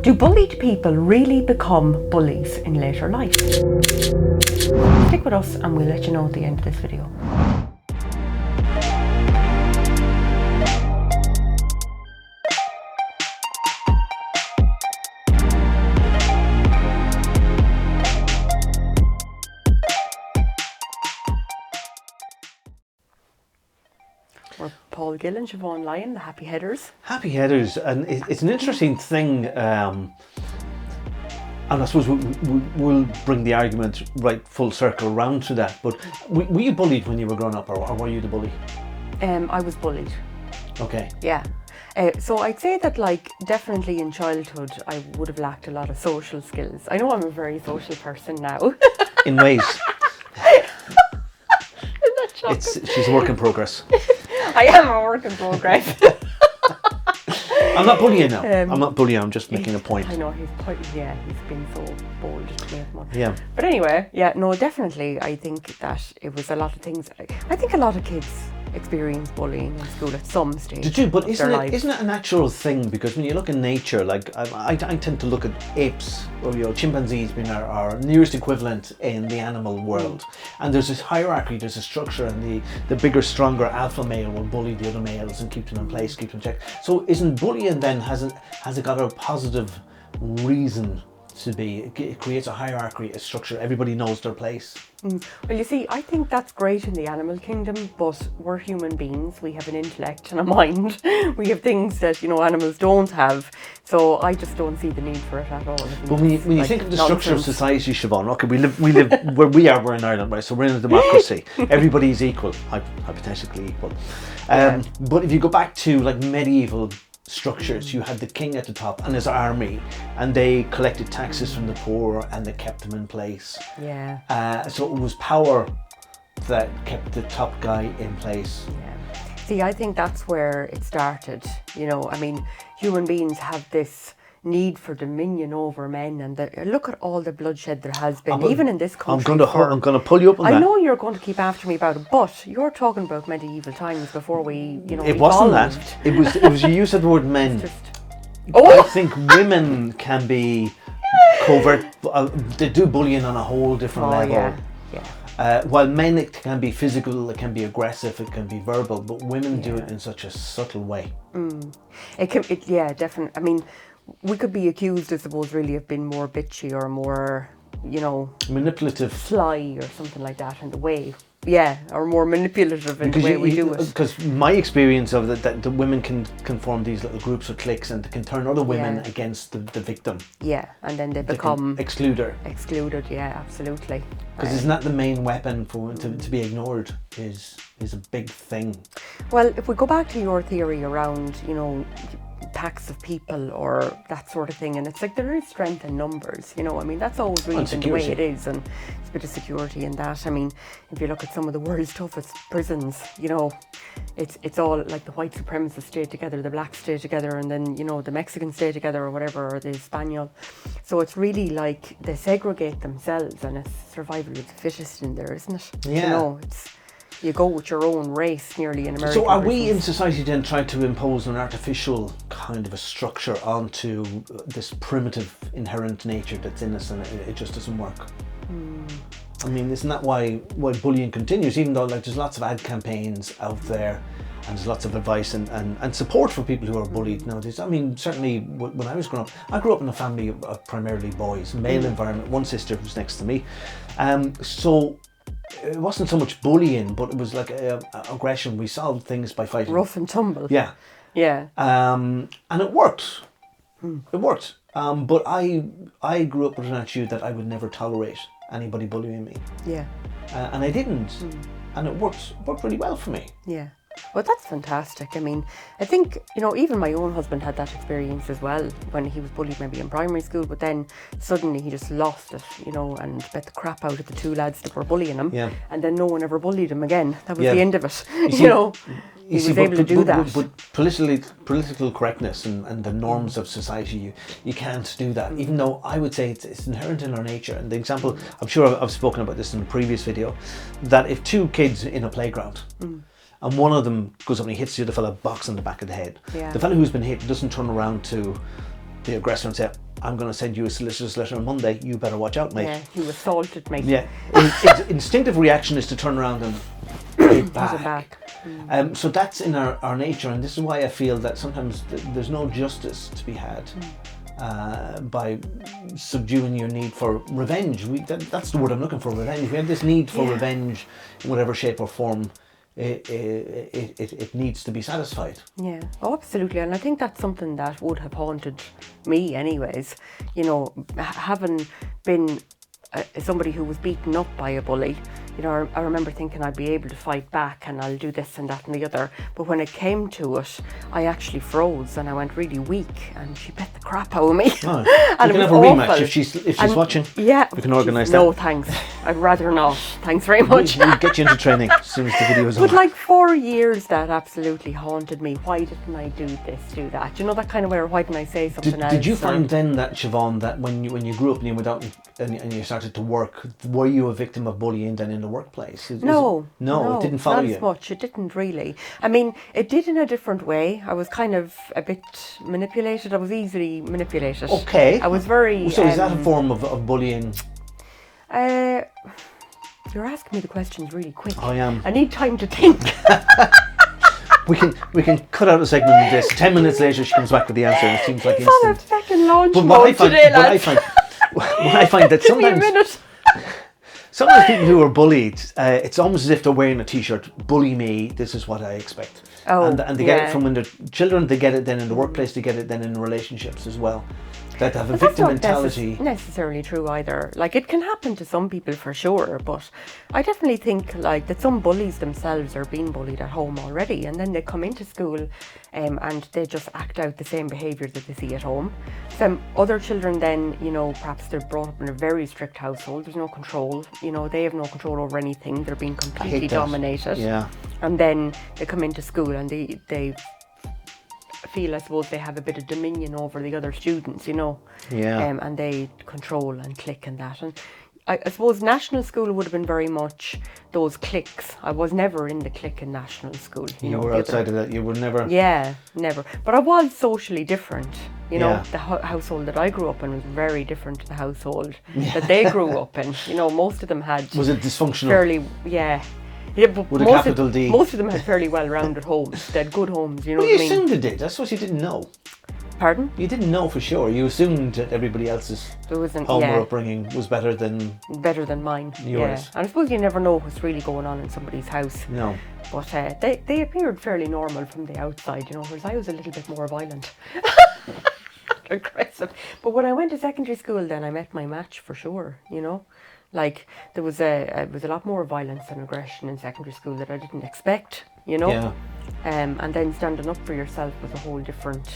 Do bullied people really become bullies in later life? Stick with us and we'll let you know at the end of this video. We're Paul Gill and Siobhan, Leijen, the happy headers. Happy headers, and it's an interesting thing, and I suppose we'll bring the argument right full circle around to that, but were you bullied when you were growing up, or were you the bully? I was bullied. Okay. Yeah. So I'd say that, like, definitely in childhood I would have lacked a lot of social skills. I know I'm a very social person now. In ways. Isn't that shocking? She's a work in progress. I am a work in progress. I'm not bullying now. I'm not bullying, I'm just making a point. I know, he's been so bold to make one. Yeah. But anyway, no, definitely I think that it was a lot of things. I think a lot of kids experience bullying in school at some stage. Did you? But isn't lives. it a natural thing? Because when you look in nature, like I tend to look at apes, or chimpanzees being our nearest equivalent in the animal world. And there's this hierarchy, there's a structure, and the bigger, stronger alpha male will bully the other males and keep them in place, keep them checked. So isn't bullying then, has it got a positive reason to be? It creates a hierarchy, a structure, everybody knows their place. Well, you see, I think that's great in the animal kingdom, but we're human beings. We have an intellect and a mind. We have things that, animals don't have. So I just don't see the need for it at all. But when you think of the structure of society, Siobhan, okay, we live where we are, we're in Ireland, right? So we're in a democracy. Everybody's equal, hypothetically equal. But if you go back to like medieval structures, you had the king at the top and his army, and they collected taxes from the poor and they kept them in place. Yeah. So it was power that kept the top guy in place. Yeah. See, I think that's where it started. Human beings have this need for dominion over men, and look at all the bloodshed there has been, even in this country. I'm going to pull you up on that. I know you're going to keep after me about it, but you're talking about medieval times before we, It wasn't evolved. that. It was you use of the word men. Oh! I think women can be covert. They do bullying on a whole different level. Yeah. While men, it can be physical, it can be aggressive, it can be verbal, but women do it in such a subtle way. Yeah, definitely. We could be accused, I suppose, really of being more bitchy or more, manipulative, sly or something like that in the way. Yeah, or more manipulative in the way we do it. Because my experience of that the women can form these little groups or cliques and can turn other women against the victim. Yeah, and then they become excluded, yeah, absolutely. Because isn't that the main weapon for to be ignored is a big thing. Well, if we go back to your theory around, packs of people or that sort of thing, and it's like there is strength in numbers, that's always really been the way it is, and it's a bit of security in that. If you look at some of the world's toughest prisons, it's all like the white supremacists stay together, the blacks stay together, and then the Mexicans stay together or whatever, or the Espanol. So it's really like they segregate themselves, and it's survival of the fittest in there, isn't it? Yeah. You go with your own race nearly in America. So are we in society then trying to impose an artificial kind of a structure onto this primitive inherent nature that's in us, and it just doesn't work? Isn't that why bullying continues, even though there's lots of ad campaigns out there and there's lots of advice and support for people who are bullied nowadays? Certainly when I was growing up, I grew up in a family of primarily boys, male environment, one sister who's next to me. So it wasn't so much bullying, but it was like aggression. We solved things by fighting. Rough and tumble. Yeah. Yeah. And it worked. It worked. But I grew up with an attitude that I would never tolerate anybody bullying me. Yeah. And I didn't. And it worked really well for me. Yeah. Well, that's fantastic. I think, even my own husband had that experience as well when he was bullied maybe in primary school, but then suddenly he just lost it, and bet the crap out of the two lads that were bullying him. Yeah. And then no one ever bullied him again. That was the end of it. He was able to do that. But political correctness and the norms of society, you can't do that. Even though I would say it's inherent in our nature. And the example, I'm sure I've spoken about this in a previous video, that if two kids in a playground, and one of them goes up and he hits the other fellow box on the back of the head, the fellow who's been hit doesn't turn around to the aggressor and say, I'm going to send you a solicitor's letter on Monday, you better watch out, mate. Yeah, you assaulted me. Yeah, its instinctive reaction is to turn around and hit Put it back. back. So that's in our nature, and this is why I feel that sometimes there's no justice to be had by subduing your need for revenge. That's the word I'm looking for, revenge. We have this need for revenge in whatever shape or form it needs to be satisfied. Yeah, oh, absolutely. And I think that's something that would have haunted me anyways. You know, having been somebody who was beaten up by a bully, you know, I remember thinking I'd be able to fight back and I'll do this and that and the other. But when it came to it, I actually froze and I went really weak, and she beat the crap out of me. Oh, and we can it was have a rematch awful. if she's watching. Yeah, we can organise that. No, thanks. I'd rather not. Thanks very much. We'll get you into training as soon as the video is on. But like 4 years, that absolutely haunted me. Why didn't I do this, do that? You know, that kind of way. Or why didn't I say something else? Did you find then that, Siobhan, that when you grew up and you went out and you started to work, were you a victim of bullying then in the workplace? No, it didn't follow not you. as much. It didn't really. I mean, it did in a different way. I was kind of a bit manipulated. I was easily manipulated. Okay. I was very. So is that a form of bullying? You're asking me the questions really quick. I am. I need time to think. We can cut out a segment of this. 10 minutes later, she comes back with the answer, and it seems like He's on a instant. second launch But mode today, lads. what I find that Give me a sometimes minute. people who are bullied, it's almost as if they're wearing a t-shirt, bully me, this is what I expect. Oh, and they get it from when they're children, they get it then in the workplace, they get it then in relationships as well. That have a victim mentality. That's not necessarily true either. Like, it can happen to some people for sure, but I definitely think like that some bullies themselves are being bullied at home already, and then they come into school and they just act out the same behaviour that they see at home. Some other children then, you know, perhaps they're brought up in a very strict household, there's no control, you know, they have no control over anything, they're being completely dominated. Yeah. And then they come into school and they feel, I suppose, they have a bit of dominion over the other students, you know. Yeah. And they control and click and that. And I suppose national school would have been very much those cliques. I was never in the clique in national school. You were outside of that. You were never. Yeah, never. But I was socially different. You know, Yeah. the household that I grew up in was very different to the household that they grew up in. You know, most of them had. Was it dysfunctional? Fairly, yeah. Yeah, but With a capital D. Most of them had fairly well-rounded homes. They had good homes, you know Well, what I you mean? assumed they did. That's what you didn't know. Pardon? You didn't know for sure. You assumed that everybody else's There wasn't, home or upbringing was better than mine. yours. Yeah. And I suppose you never know what's really going on in somebody's house. No. But they appeared fairly normal from the outside, you know, whereas I was a little bit more violent. Aggressive. But when I went to secondary school then I met my match for sure, you know. Like there was a lot more violence and aggression in secondary school that I didn't expect, you know. Yeah. And then standing up for yourself was a whole different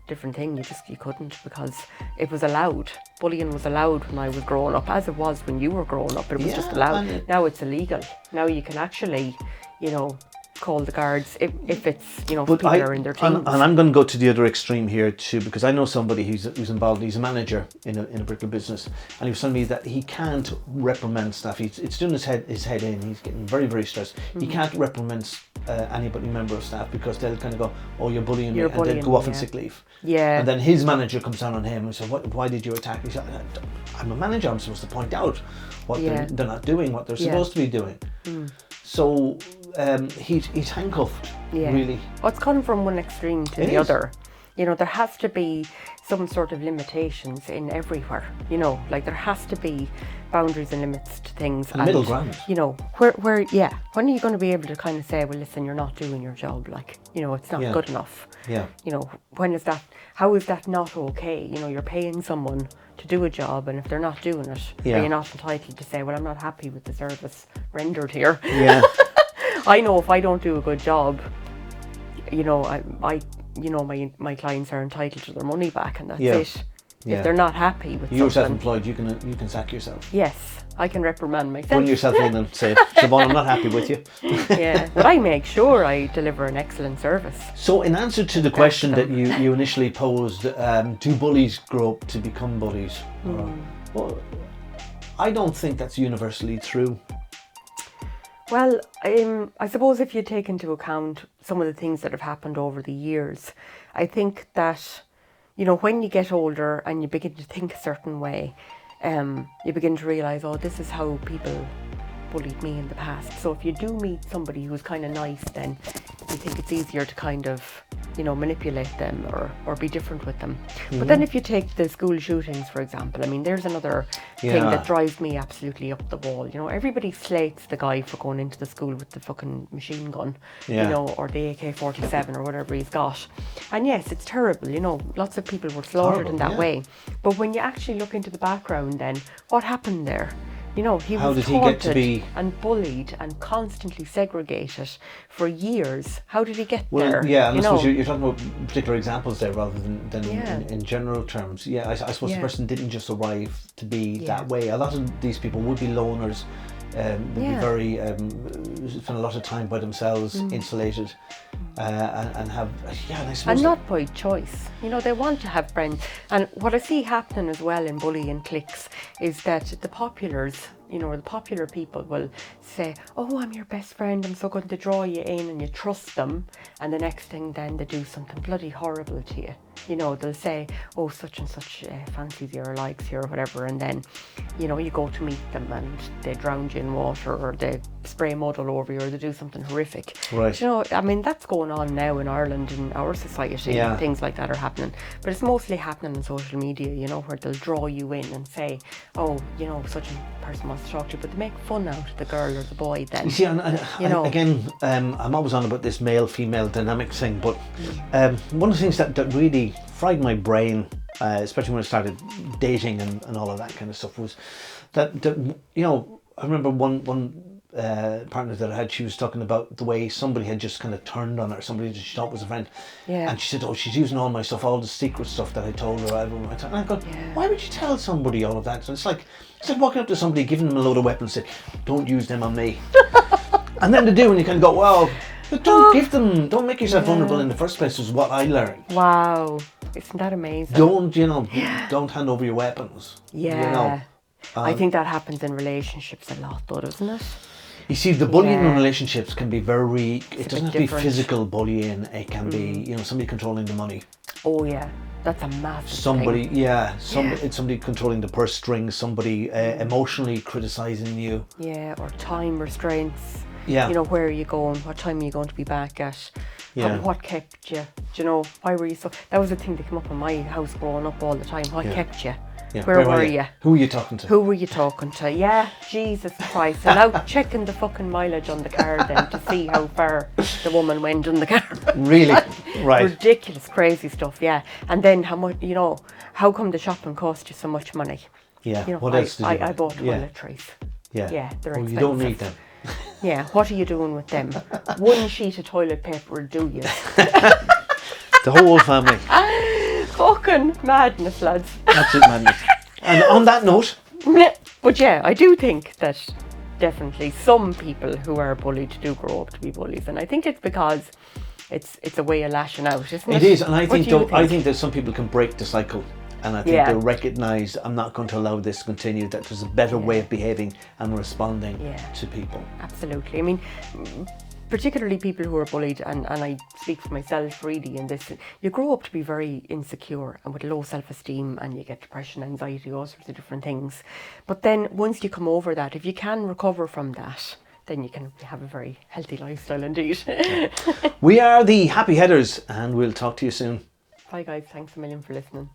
thing. You couldn't, because it was allowed. Bullying was allowed when I was growing up, as it was when you were growing up. It was just allowed. Now it's illegal. Now you can actually, you know, call the guards if it's, you know, people are in their teens. And I'm going to go to the other extreme here too, because I know somebody who's involved. He's a manager in a brickle business, and he was telling me that he can't reprimand staff. It's doing his head in. He's getting very, very stressed. He can't reprimand anybody, member of staff, because they'll kind of go, "Oh, you're bullying me," and they'll go off on sick leave. Yeah. And then his manager comes down on him and says, "Why did you attack me?" He said, "I'm a manager. I'm supposed to point out what they're not doing, what they're supposed to be doing." So he's handcuffed, really. Well, it's gone from one extreme to the other. You know, there has to be some sort of limitations in everywhere. You know, like there has to be boundaries and limits to things. And middle ground. You know, when are you going to be able to kind of say, well, listen, you're not doing your job, like, you know, it's not good enough. Yeah. You know, how is that not okay? You know, you're paying someone to do a job, and if they're not doing it, are you not entitled to say, well, I'm not happy with the service rendered here? Yeah. I know if I don't do a good job, you know, my clients are entitled to their money back, and that's it. If they're not happy with you're something, self-employed, you can sack yourself. Yes, I can reprimand myself. Run yourself in and say, "Siobhan, I'm not happy with you." Yeah, but I make sure I deliver an excellent service. So, in answer to the question that you initially posed, do bullies grow up to become bullies? Well, I don't think that's universally true. Well, I suppose if you take into account some of the things that have happened over the years, I think that, you know, when you get older and you begin to think a certain way, you begin to realise, oh, this is how people bullied me in the past. So if you do meet somebody who's kind of nice, then you think it's easier to kind of, you know, manipulate them or be different with them. But then if you take the school shootings, for example, I mean, there's another thing that drives me absolutely up the wall. You know, everybody slates the guy for going into the school with the fucking machine gun, you know, or the AK-47 or whatever he's got. And yes, it's terrible, you know, lots of people were slaughtered in that way. But when you actually look into the background then, what happened there? You know, he was taunted and bullied and constantly segregated for years. How did he get there? Yeah, and I suppose you're talking about particular example there rather than in general terms. Yeah, I suppose the person didn't just arrive to be that way. A lot of these people would be loners, would be very, spend a lot of time by themselves, insulated, and have, and I suppose... And not by choice. You know, they want to have friends. And what I see happening as well in bullying cliques is that the populars, you know, the popular people will say, oh, I'm your best friend, I'm so going to draw you in, and you trust them, and the next thing then they do something bloody horrible to you. You know, they'll say, oh, such and such fancies you or likes you or whatever, and then, you know, you go to meet them and they drown you in water or they spray mud all over you or they do something horrific. Right. You know, I mean, that's going on now in Ireland, in our society, and things like that are happening. But it's mostly happening on social media, you know, where they'll draw you in and say, oh, you know, such a person wants to talk to you, but they make fun out of the girl or the boy then. You see, again, I'm always on about this male-female dynamic thing, but one of the things that really fried my brain, especially when I started dating and all of that kind of stuff, was that you know, I remember one partner that I had, she was talking about the way somebody had just kind of turned on her, somebody that she thought was a friend, and she said, oh, she's using all my stuff, all the secret stuff that I told her. And I go, why would you tell somebody all of that? So it's like walking up to somebody, giving them a load of weapons, say, don't use them on me. And then they do, and you can go, well, but don't make yourself vulnerable in the first place, is what I learned. Wow, isn't that amazing? Don't hand over your weapons. Yeah. You know? I think that happens in relationships a lot though, doesn't it? You see, the bullying in relationships can be it doesn't have to be physical bullying, it can be, you know, somebody controlling the money. Oh yeah, that's a massive somebody thing. It's somebody controlling the purse strings, somebody emotionally criticizing you. Yeah, or time restraints. Yeah. You know, where are you going? What time are you going to be back at? Yeah. What kept you? Do you know, why were you so... That was the thing that came up in my house growing up all the time. What kept you? Yeah. Where were you? Who were you talking to? Who were you talking to? Yeah, Jesus Christ. And out checking the fucking mileage on the car then to see how far the woman went in the car. Really? Right. Ridiculous, crazy stuff, yeah. And then how much, you know, how come the shopping cost you so much money? Yeah. You know, what else did you I bought toiletries. Yeah. Yeah, they're expensive. You don't need them. Yeah, what are you doing with them? One sheet of toilet paper will do you. The whole family. Fucking madness, lads. Absolute madness. And on that note... But yeah, I do think that definitely some people who are bullied do grow up to be bullies. And I think it's because it's a way of lashing out, isn't it? It is, and I think that some people can break the cycle. And I think they'll recognise, I'm not going to allow this to continue, that there's a better way of behaving and responding to people. Absolutely. I mean, particularly people who are bullied, and I speak for myself really in this, you grow up to be very insecure and with low self-esteem, and you get depression, anxiety, all sorts of different things. But then once you come over that, if you can recover from that, then you can have a very healthy lifestyle indeed. We are the Happy Headers, and we'll talk to you soon. Bye guys, thanks a million for listening.